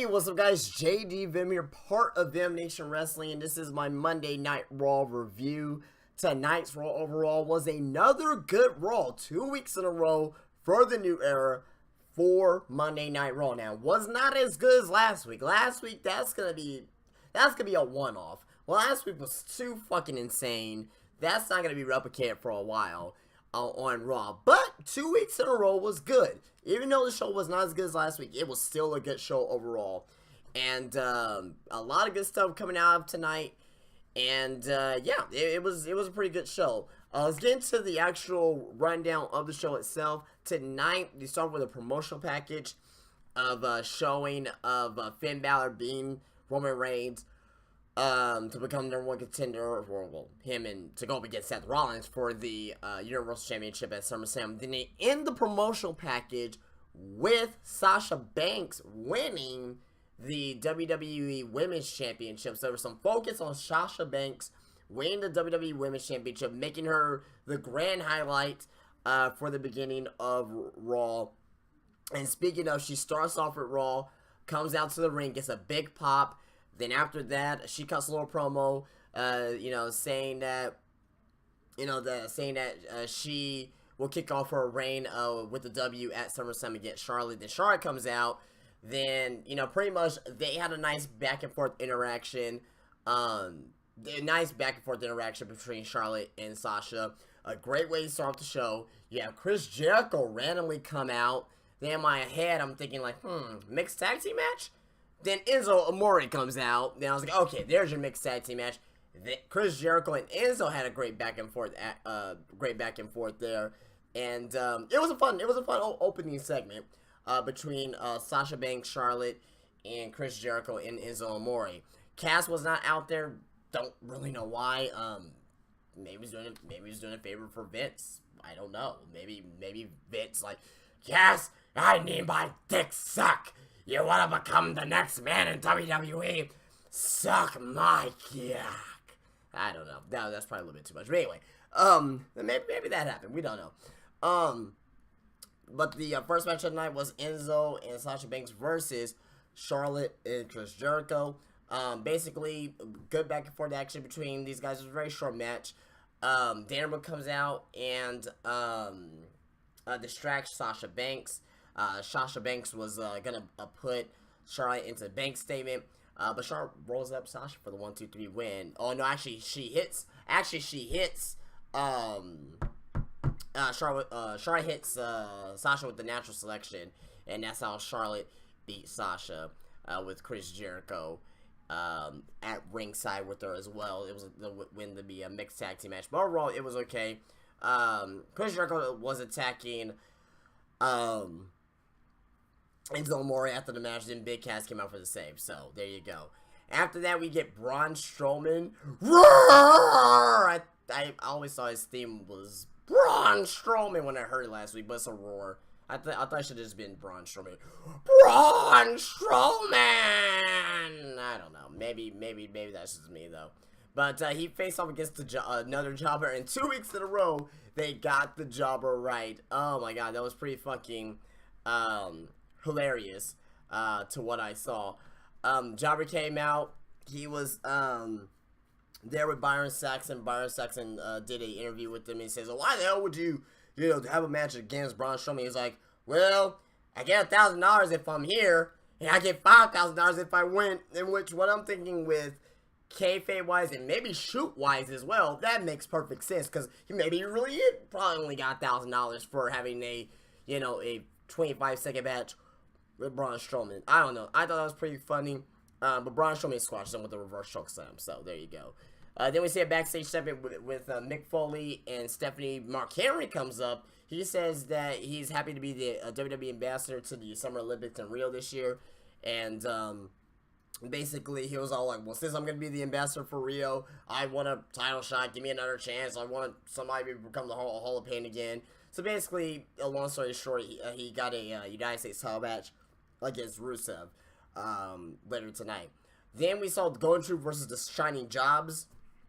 Hey, what's up guys? JD Vim here, part of Vim Nation Wrestling, and this is my Monday Night Raw review. Tonight's Raw overall was another good Raw, 2 weeks in a row for the new era for Monday Night Raw. Now, was not as good as last week. Last week, that's gonna be a one-off. Last week was too fucking insane. That's not gonna be replicated for a while on Raw. But 2 weeks in a row was good. Even though the show was not as good as last week, it was still a good show overall. And a lot of good stuff coming out of tonight. And yeah, it was a pretty good show. Let's get into the actual rundown of the show itself. Tonight, we start with a promotional package of showing of Finn Balor being Roman Reigns to become the #1 contender, or him and to go up against Seth Rollins for the Universal Championship at SummerSlam. Then they end the promotional package with Sasha Banks winning the WWE Women's Championship. So there was some focus on Sasha Banks winning the WWE Women's Championship, making her the grand highlight for the beginning of Raw. And speaking of, she starts off at Raw, comes out to the ring, gets a big pop. Then after that, she cuts a little promo, saying that she will kick off her reign with the W at SummerSlam against Charlotte. Then Charlotte comes out. Then, pretty much they had a nice back and forth interaction. Between Charlotte and Sasha. A great way to start off the show. You have Chris Jericho randomly come out. Then in my head, I'm thinking like, mixed tag team match? Then Enzo Amore comes out. Then I was like, okay, there's your mixed tag team match. Then Chris Jericho and Enzo had a great back and forth there, and it was a fun opening segment between Sasha Banks, Charlotte, and Chris Jericho and Enzo Amore. Cass was not out there. Don't really know why. Maybe he's doing a favor for Vince. I don't know. Maybe Vince like, Cass, I need my dick suck. You want to become the next man in WWE? Suck my cock. I don't know. That's probably a little bit too much. But anyway, maybe that happened. We don't know. But the first match of the night was Enzo and Sasha Banks versus Charlotte and Chris Jericho. Basically, good back and forth action between these guys. It was a very short match. Dana Brooke comes out and distracts Sasha Banks. Sasha Banks was gonna put Charlotte into the bank statement, but Charlotte rolls up Sasha for the 1-2-3 win. Oh no, actually she hits. Charlotte hits Sasha with the natural selection, and that's how Charlotte beat Sasha with Chris Jericho at ringside with her as well. It was the win to be a mixed tag team match, but overall it was okay. Chris Jericho was attacking Enzo Amore after the match, then Big Cass came out for the save. So, there you go. After that, we get Braun Strowman. Roar! I always thought his theme was Braun Strowman when I heard it last week, but it's a roar. I thought it should have just been Braun Strowman. Braun Strowman! I don't know. Maybe that's just me, though. But he faced off against another jobber, and 2 weeks in a row, they got the jobber right. Oh my god, that was pretty fucking hilarious to what I saw. Jobber came out. He was there with Byron Saxton. Byron Saxton did an interview with him. He says, well, why the hell would you have a match against Braun Strowman? He's like, well, I get $1,000 if I'm here, and I get $5,000 if I win. In which, what I'm thinking with kayfabe wise and maybe shoot wise as well, that makes perfect sense, because maybe really probably only got $1,000 for having a 25-second match with Braun Strowman. I don't know. I thought that was pretty funny. But Braun Strowman squashed him with a reverse choke slam. So there you go. Then we see a backstage segment with Mick Foley and Stephanie. Mark Henry comes up. He says that he's happy to be the WWE ambassador to the Summer Olympics in Rio this year. And basically he was all like, well, since I'm going to be the ambassador for Rio, I want a title shot. Give me another chance. I want somebody to become the Hall of Pain again. So basically, a long story short, he got a United States title match against Rusev later tonight. Then we saw Golden Troop versus the Shining Jobs.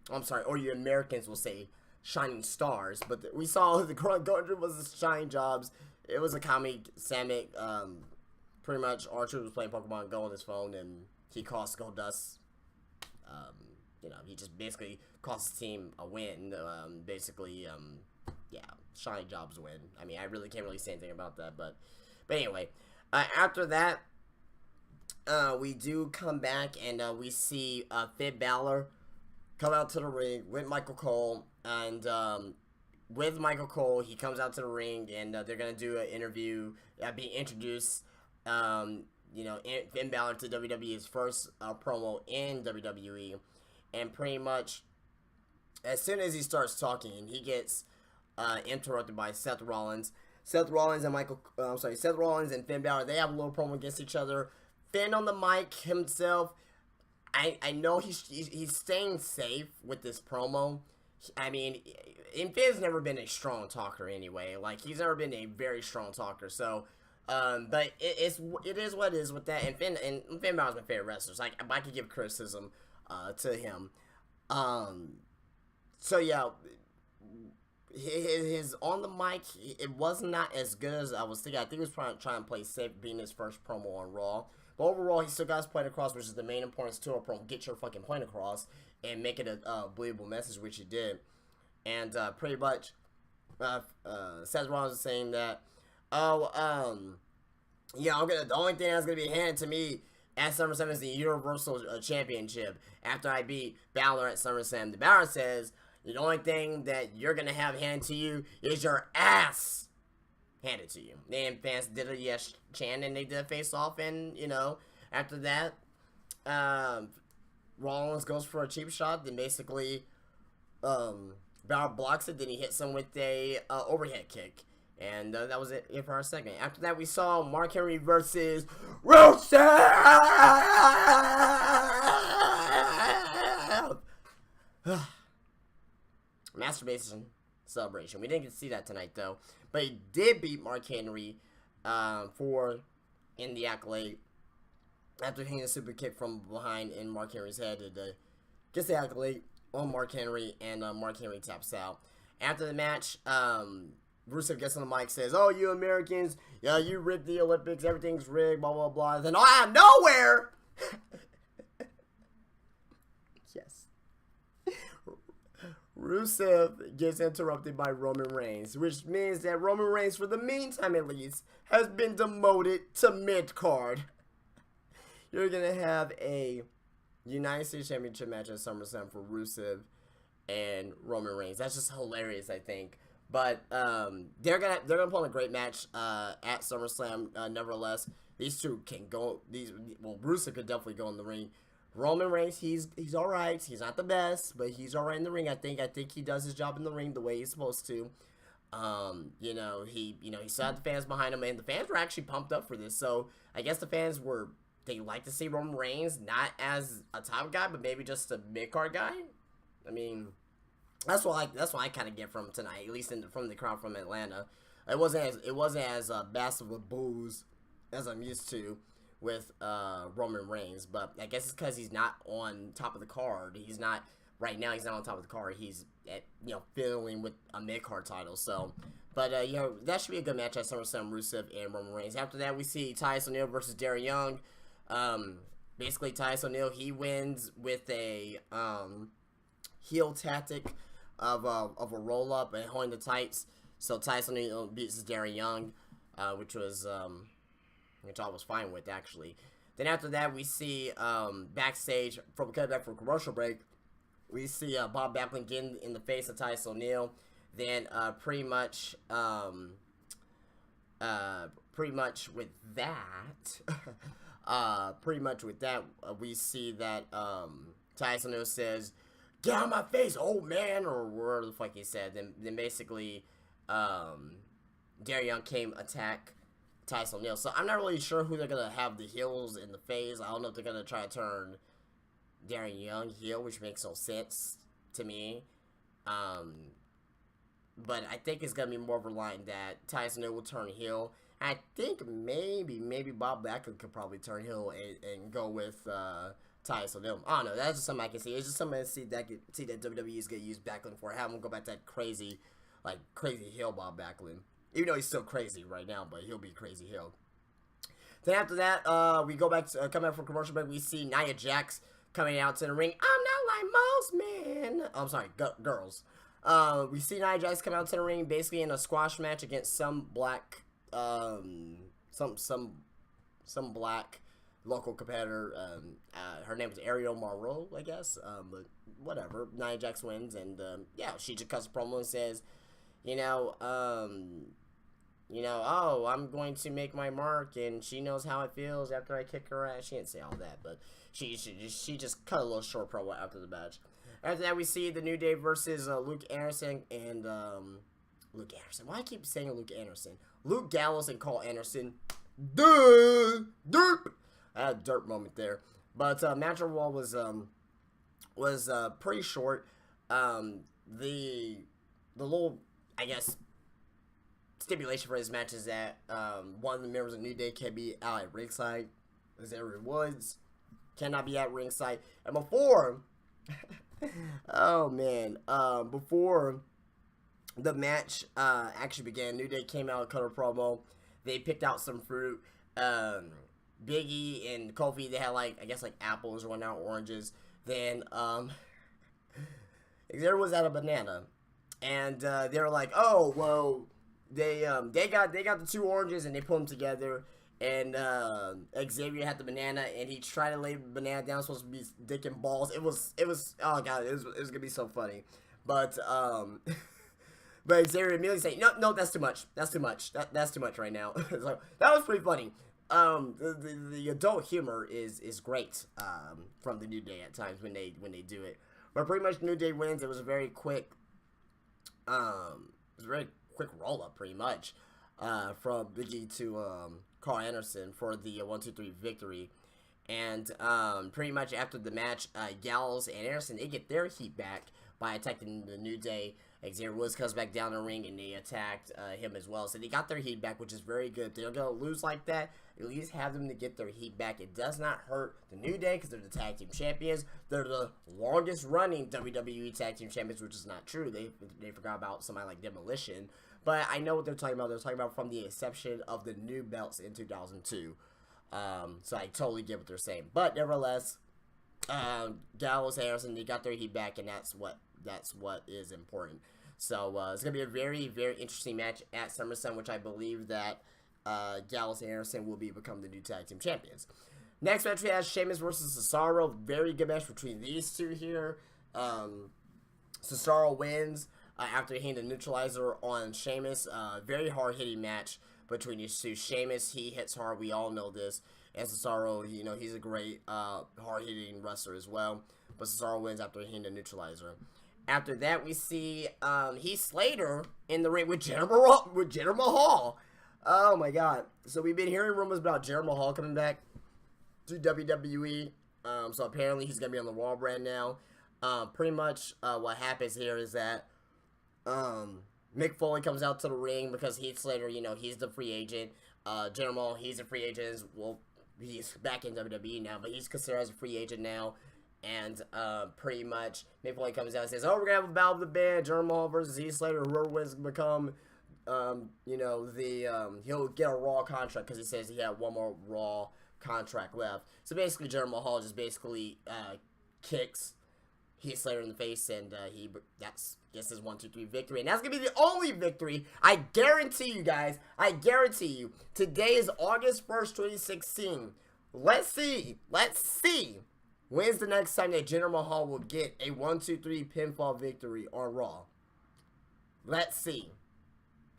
I'm sorry, or you Americans will say Shining Stars. But we saw the Golden Troop versus the Shining Jobs. It was a comic pretty much R-Truth was playing Pokemon Go on his phone, and he cost Goldust. You know, he just basically cost his team a win. Yeah, Shiny Jobs win. I mean, I really can't really say anything about that, but anyway, after that, we do come back and we see Finn Balor come out to the ring with Michael Cole, and with Michael Cole, he comes out to the ring, and they're gonna do an interview, be introduced. You know, Finn Balor to WWE's first promo in WWE, and pretty much as soon as he starts talking, he gets interrupted by Seth Rollins. Seth Rollins and Finn Balor, they have a little promo against each other. Finn on the mic himself, I know he's staying safe with this promo. I mean, and Finn's never been a strong talker anyway. Like, he's never been a very strong talker. So, but it is what it is with that. And Finn Balor's my favorite wrestler. So I could give criticism to him. So yeah, his on the mic, it was not as good as I was thinking. I think he was trying to play safe, being his first promo on Raw. But overall, he still got his point across, which is the main importance to a promo. Get your fucking point across and make it a believable message, which he did. And pretty much, Seth Rollins is saying that, yeah, the only thing that's gonna be handed to me at SummerSlam is the Universal Championship after I beat Balor at SummerSlam. The Balor says the only thing that you're gonna have handed to you is your ass handed to you. And fans did a yes chant, and they did a face off, and you know, after that, Rollins goes for a cheap shot, then basically Balor blocks it, then he hits him with a overhead kick. And that was it for our segment. After that, we saw Mark Henry versus Rusev! Masturbation celebration. We didn't get to see that tonight, though. But he did beat Mark Henry in the accolade. After hitting a super kick from behind in Mark Henry's head, it gets the accolade on Mark Henry, and Mark Henry taps out. After the match, Rusev gets on the mic, says, "Oh, you Americans, yeah, you rigged the Olympics, everything's rigged, blah, blah, blah." And then, out of nowhere, yes, Rusev gets interrupted by Roman Reigns, which means that Roman Reigns, for the meantime at least, has been demoted to mid-card. You're going to have a United States Championship match at SummerSlam for Rusev and Roman Reigns. That's just hilarious, I think. But they're gonna put on a great match at SummerSlam. Nevertheless, these two can go. Rusev could definitely go in the ring. Roman Reigns, he's all right. He's not the best, but he's all right in the ring. I think he does his job in the ring the way he's supposed to. He still had the fans behind him, and the fans were actually pumped up for this. So I guess the fans they like to see Roman Reigns not as a top guy, but maybe just a mid card guy. I mean, that's what I kind of get from tonight, at least from the crowd from Atlanta. It wasn't as massive a booze as I'm used to with Roman Reigns, but I guess it's because he's not on top of the card. He's not right now. He's not on top of the card. He's fiddling with a mid card title. So, but that should be a good match at SummerSlam. Rusev and Roman Reigns. After that, we see Titus O'Neil versus Darren Young. Basically, Titus O'Neil, he wins with a heel tactic of a roll up and holding the tights. So Titus O'Neil beats Darren Young, which I was fine with, actually. Then after that, we see backstage from commercial break, we see Bob Backlund getting in the face of Titus O'Neil. Then pretty much with that, we see that Titus O'Neil says, "Get out of my face, old man," or whatever the fuck he said. Then basically, Darren Young came attack Titus O'Neil. So I'm not really sure who they're gonna have the heels in the face. I don't know if they're gonna try to turn Darren Young heel, which makes no sense to me. But I think it's gonna be more reliant that Titus O'Neil will turn heel. I think maybe Bob Backlund could probably turn heel and go with Titus O'Neil. I don't know. That's just something I can see. It's just something I see that WWE is gonna use Backlund for. Have him go back to that crazy heel Bob Backlund. Even though he's still crazy right now, but he'll be crazy heel. Then after that, we go back to come back from commercial break. We see Nia Jax coming out to the ring. I'm not like most men. I'm sorry, girls. We see Nia Jax come out to the ring, basically in a squash match against some black, some black local competitor. Her name is Ariel Monroe, I guess. But whatever. Nia Jax wins, and yeah, she just cuts a promo and says, oh, I'm going to make my mark, and she knows how it feels after I kick her ass. She didn't say all that, but she just cut a little short promo after the match. After that, we see the New Day versus Luke Anderson and Luke Anderson. Why I keep saying Luke Anderson? Luke Gallows and Cole Anderson. Derp. I had a derp moment there, but match overall was pretty short. The little, I guess, stipulation for this match is that one of the members of New Day can be out at ringside. Xavier Woods cannot be at ringside. And before, oh man, before the match actually began, New Day came out and cut a promo. They picked out some fruit. Biggie and Kofi, they had like, I guess like apples or whatnot, oranges. Then Xavier was at a banana, and they were like, oh well. They got the two oranges and they put them together, and Xavier had the banana and he tried to lay the banana down, supposed to be dick and balls. It was oh god, it was gonna be so funny, but Xavier immediately saying no, that's too much, that's too much right now. So that was pretty funny. The adult humor is great from the New Day at times when they do it, but pretty much New Day wins. It was a very quick roll up, pretty much, from Biggie to Carl Anderson for the 1-2-3 victory. And pretty much after the match, Gallows and Anderson, they get their heat back by attacking the New Day. Xavier Woods comes back down the ring and they attacked him as well. So they got their heat back, which is very good. They're going to lose like that. At least have them to get their heat back. It does not hurt the New Day because they're the tag team champions. They're the longest running WWE tag team champions, which is not true. They forgot about somebody like Demolition. But I know what they're talking about. They're talking about from the inception of the new belts in 2002. So I totally get what they're saying. But nevertheless, Gallows and Anderson, they got their heat back, and that's what is important. So it's gonna be a very, very interesting match at SummerSlam, which I believe that Gallows and Anderson will become the new tag team champions. Next match we have Sheamus versus Cesaro. Very good match between these two here. Cesaro wins after hitting the neutralizer on Sheamus. Very hard hitting match between these two. Sheamus, he hits hard. We all know this. And Cesaro, he's a great hard hitting wrestler as well. But Cesaro wins after hitting the neutralizer. After that, we see Heath Slater in the ring with Jinder Mahal. Oh my god. So we've been hearing rumors about Jinder Mahal coming back to WWE. So apparently he's going to be on the Raw brand now. Pretty much what happens here is that Mick Foley comes out to the ring because Heath Slater, he's the free agent. Jinder Mahal, he's a free agent. Well, he's back in WWE now, but he's considered as a free agent now. And pretty much Mick Foley comes out and says, oh, we're going to have a battle of the band, Jinder Mahal versus Heath Slater. Whoever wins become, he'll get a Raw contract because he says he had one more Raw contract left. So basically, Jinder Mahal just basically kicks Heath Slater in the face, and that's his 1-2-3 victory. And that's going to be the only victory. I guarantee you guys, today is August 1st, 2016. Let's see. When's the next time that Jinder Mahal will get a 1-2-3 pinfall victory on Raw? Let's see.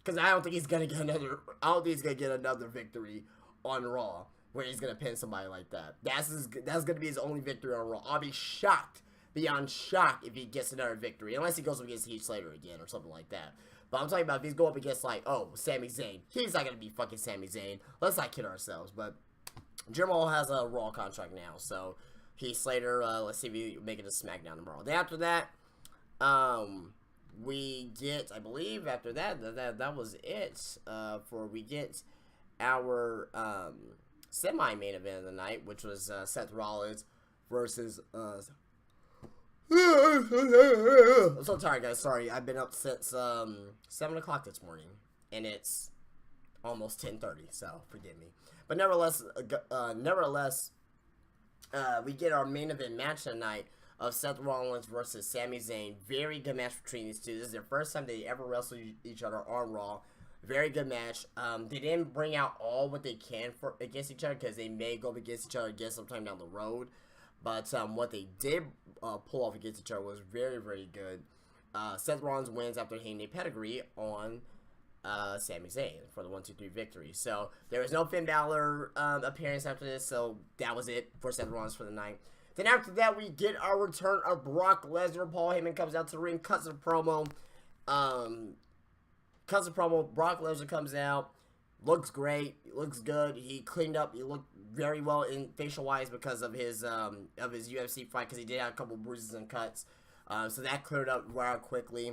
Because I don't think he's gonna get another victory on Raw where he's gonna pin somebody like that. That's gonna be his only victory on Raw. I'll be shocked, beyond shocked, if he gets another victory, unless he goes up against Heath Slater again or something like that. But I'm talking about if he's going up against Sami Zayn. He's not gonna be fucking Sami Zayn. Let's not kid ourselves. But Jinder Mahal has a Raw contract now, so Heath Slater. Let's see if we make it to SmackDown tomorrow. Then after that, we get, I believe after that was it. We get our semi-main event of the night, which was Seth Rollins versus I'm so tired, guys. Sorry, I've been up since 7 o'clock this morning, and it's almost 10:30, so forgive me. But But we get our main event match tonight of Seth Rollins versus Sami Zayn. Very good match between these two. This is their first time they ever wrestled each other on Raw. Very good match. They didn't bring out all what they can for against each other because they may go against each other again sometime down the road. But what they did pull off against each other was very, very good. Seth Rollins wins after hitting a pedigree on Sami Zayn for the 1-2-3 victory. So there was no Finn Balor appearance after this, so that was it for Seth Rollins for the night. Then after that, we get our return of Brock Lesnar. Paul Heyman comes out to the ring, cuts a promo. Brock Lesnar comes out, looks great, looks good. He cleaned up. He looked very well in facial wise because of his UFC fight, because he did have a couple bruises and cuts. So that cleared up rather quickly,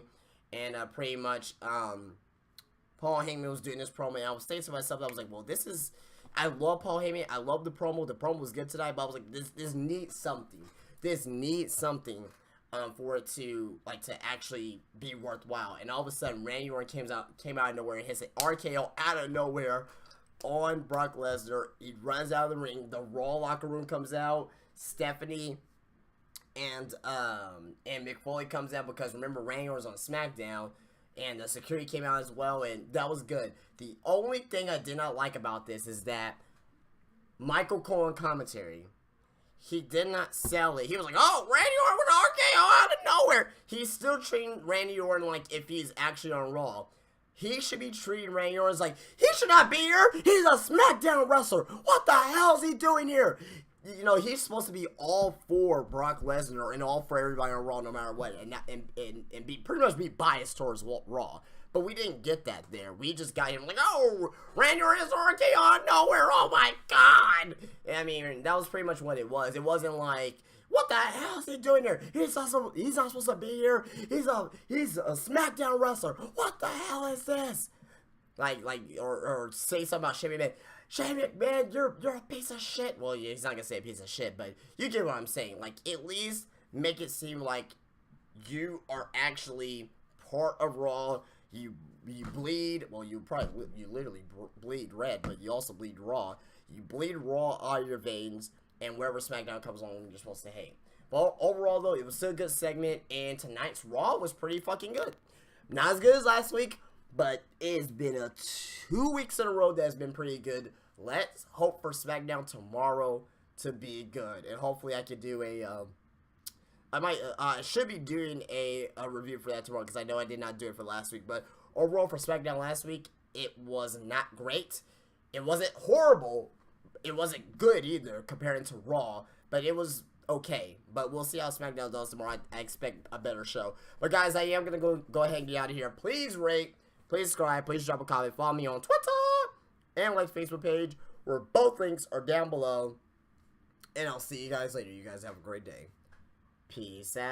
and pretty much Paul Heyman was doing this promo, and I was saying to myself, I was like, well, this is, I love Paul Heyman, I love the promo was good tonight, but I was like, this needs something, for it to, like, to actually be worthwhile. And all of a sudden, Randy Orton came out of nowhere and hits an RKO out of nowhere on Brock Lesnar. He runs out of the ring, the Raw locker room comes out, Stephanie and Mick Foley comes out, because remember, Randy Orton's on SmackDown, and the security came out as well, and that was good. The only thing I did not like about this is that Michael Cole in commentary, he did not sell it. He was like, oh, Randy Orton with RKO out of nowhere. He's still treating Randy Orton like if he's actually on Raw. He should be treating Randy Orton like, he should not be here. He's a SmackDown wrestler. What the hell is he doing here? You know, he's supposed to be all for Brock Lesnar and all for everybody on Raw no matter what, and be pretty much be biased towards Raw. But we didn't get that there. We just got him like, oh, Randy Orton is RKO out of nowhere. Oh my God. I mean, that was pretty much what it was. It wasn't like, what the hell is he doing here? He's not supposed to be here. He's a SmackDown wrestler. What the hell is this? Or say something about Shane McMahon. Shane McMahon, you're a piece of shit. Well, he's not gonna say a piece of shit, but you get what I'm saying. Like, at least make it seem like you are actually part of Raw. You bleed. Well, you literally bleed red, but you also bleed raw. You bleed raw out of your veins, and wherever SmackDown comes on, you're supposed to hate. Well, overall though, it was still a good segment, and tonight's Raw was pretty fucking good. Not as good as last week, but it's been 2 weeks in a row that's been pretty good. Let's hope for SmackDown tomorrow to be good, and hopefully I could do a I should be doing a review for that tomorrow, because I know I did not do it for last week. But overall for SmackDown last week, it was not great. It wasn't horrible. It wasn't good either comparing to Raw, but it was okay. But we'll see how SmackDown does tomorrow. I expect a better show. But guys, I am going to go ahead and get out of here. Please rate, please subscribe, please drop a comment. Follow me on Twitter and like Facebook page, where both links are down below. And I'll see you guys later. You guys have a great day. Peace out.